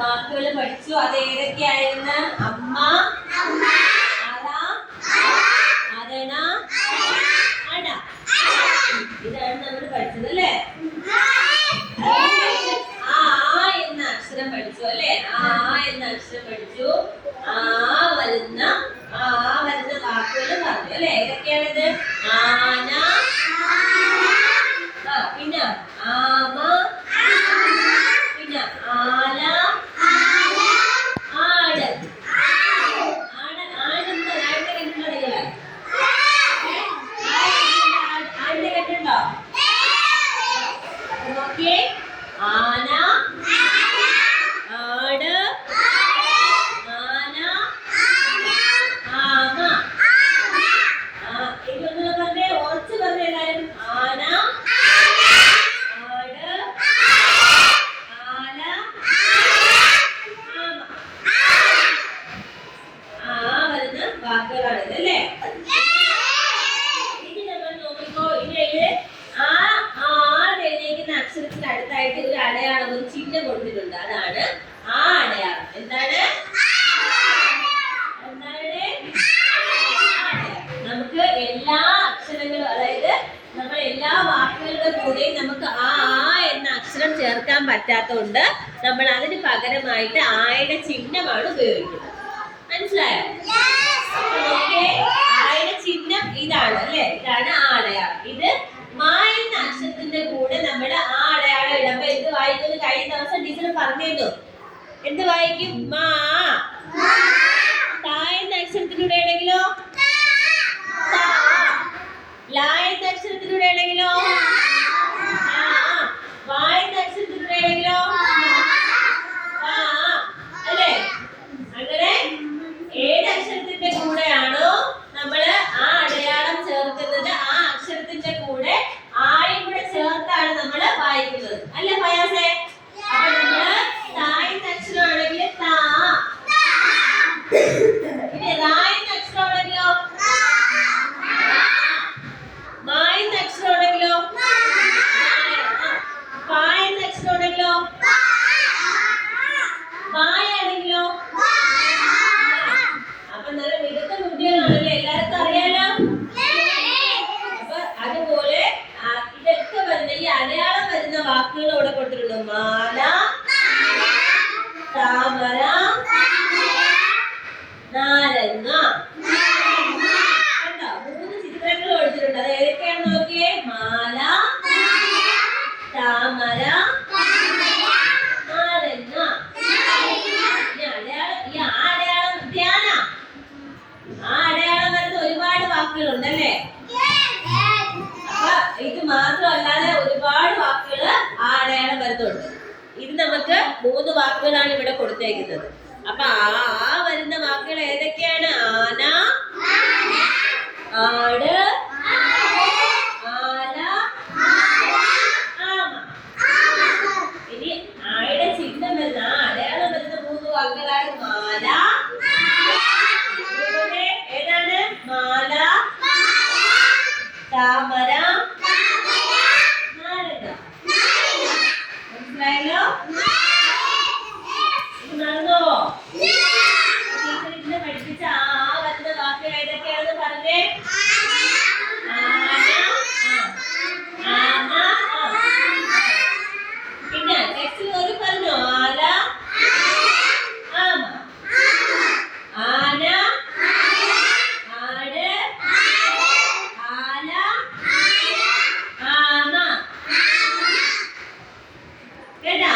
വാക്കുകൾ പഠിച്ചു. അത് ഏതൊക്കെയായിരുന്നു? അമ്മ, അറ, അരണ, അട. ഇതാണ് നമ്മൾ പഠിച്ചത് അല്ലേ? ആ എന്ന അക്ഷരം പഠിച്ചു അല്ലേ? ആ എന്ന അക്ഷരം പഠിച്ചു. ആ വരുന്ന വാക്കുകൾ പറഞ്ഞു അല്ലേ? ഏതൊക്കെയാണിത്? ആന, പിന്നെ ആമ, പിന്നെ ആല, ആട്. ആടിനെ കണ്ടുണ്ടോ? നോക്കിയേ. ആന, ആട്, ആന, ആമ. ഇതൊന്ന് പറഞ്ഞേ, ഉറച്ചു പറഞ്ഞേ എല്ലാവരും. ആന, ആട്, ആല, ആമ. വരുന്ന വാക്കുകളാണിത് അല്ലേ? ഇനി നമ്മൾ നോക്കിക്കോ. ഇതില് എഴുതിയിരിക്കുന്ന അക്ഷരത്തിന് അടുത്തായിട്ട് ഒരു അടയാളം, ഒരു ചിഹ്നം കൊടുത്തിട്ടുണ്ട്. അതാണ് ആ അടയാളം. എന്താണ്? നമുക്ക് എല്ലാ അക്ഷരങ്ങളും, അതായത് നമ്മൾ എല്ലാ വാക്കുകളുടെ കൂടെയും നമുക്ക് ആ എന്ന അക്ഷരം ചേർക്കാൻ പറ്റാത്തതുകൊണ്ട് നമ്മൾ അതിന് പകരമായിട്ട് ആയുടെ ചിഹ്നമാണ് ഉപയോഗിക്കുന്നത്. മനസ്സിലായോ? ആയുടെ ചിഹ്നം ഇതാണ് അല്ലേ? ഇതാണ് ആ അടയാളം. ഇത് മാ എന്ന അക്ഷരത്തിന്റെ കൂടെ നമ്മൾ ആ അടയാളം ഇടുമ്പോ എന്ത് വായിക്കുന്നു? കഴിഞ്ഞ ദിവസം ടീച്ചർ പറഞ്ഞിരുന്നു. എന്ത് വായിക്കും? മാ. താ എന്ന അക്ഷരത്തിലൂടെ ആണെങ്കിലോ ലാ എന്ന അക്ഷരത്തിലൂടെ ആണെങ്കിലോ വാ എന്ന അക്ഷരത്തിലൂടെ ആണെങ്കിലോ അല്ലേ? അങ്ങനെ ഏത് അക്ഷരത്തിന്റെ കൂടെയാണോ നമ്മള് ആ അടയാളം ചേർക്കുന്നത്, ആ അക്ഷരത്തിന്റെ കൂടെ ആയും കൂടെ ചേർത്താണ് നമ്മള് വായിക്കുന്നത്. അല്ല പയാസേ? അപ്പൊ നമ്മള് താ എന്ന അക്ഷരമാണെങ്കിൽ താ, ഇനി റാ എന്ന അക്ഷരമാണെങ്കിലോ മാ എന്ന അക്ഷരമാണെങ്കിലോ പാ എന്ന അക്ഷരമാണെങ്കിലോ മായാണെങ്കിലോ. അപ്പൊ നല്ല മികച്ച ബുദ്ധിയാണല്ലേ? എല്ലാവർക്കും അറിയാലോ. അപ്പൊ അതുപോലെ ഇതൊക്കെ വരുന്ന ഈ അടയാളം വരുന്ന വാക്കുകൾ ഇവിടെ കൊടുത്തിട്ടുണ്ട്. മാല, താമര, നാരങ്ങ. കണ്ടോ? 3 ചിത്രങ്ങൾ കൊടുത്തിട്ടുണ്ട്. അത് ഏതൊക്കെയാണെന്ന് നോക്കിയേ. മാല, താമര, നാരങ്ങ. ഈ അടയാളം ധ്യാന. ആ അടയാളം വരുന്ന ഒരുപാട് വാക്കുകളുണ്ടല്ലേ? അപ്പൊ ഇത് മാത്രമല്ലാതെ ഒരുപാട് വാക്കുകൾ ആ അടയാളം വരുന്നുണ്ട്. ഇത് നമുക്ക് 3 വാക്കുകളാണ് ഇവിടെ കൊടുത്തേക്കുന്നത്. അപ്പൊ ആ വരുന്ന വാക്കുകൾ ഏതൊക്കെയാണ്? ആന, ആട്, ആല, ആമ. ഇനി ആയുടെ ചിഹ്നം വരുന്ന, അടയാളം വരുന്ന 3 വാക്കുകളാണ് മാല. ഏതാണ്? മാല, താമര, നാരങ്ങ. മനസ്സിലായല്ലോ? ഇത് നടന്നോ? ടീച്ചർ ഇന്ന് പഠിപ്പിച്ച ആ വരുന്ന വാക്കുകൾ ഏതൊക്കെയാണെന്ന് പറഞ്ഞേ. ആന, പിന്നെ നെക്സ്റ്റ് ഒരു പറഞ്ഞോ. ആല, ആമ. ആന, ആട്, ആല, ആമ. കേട്ടാ?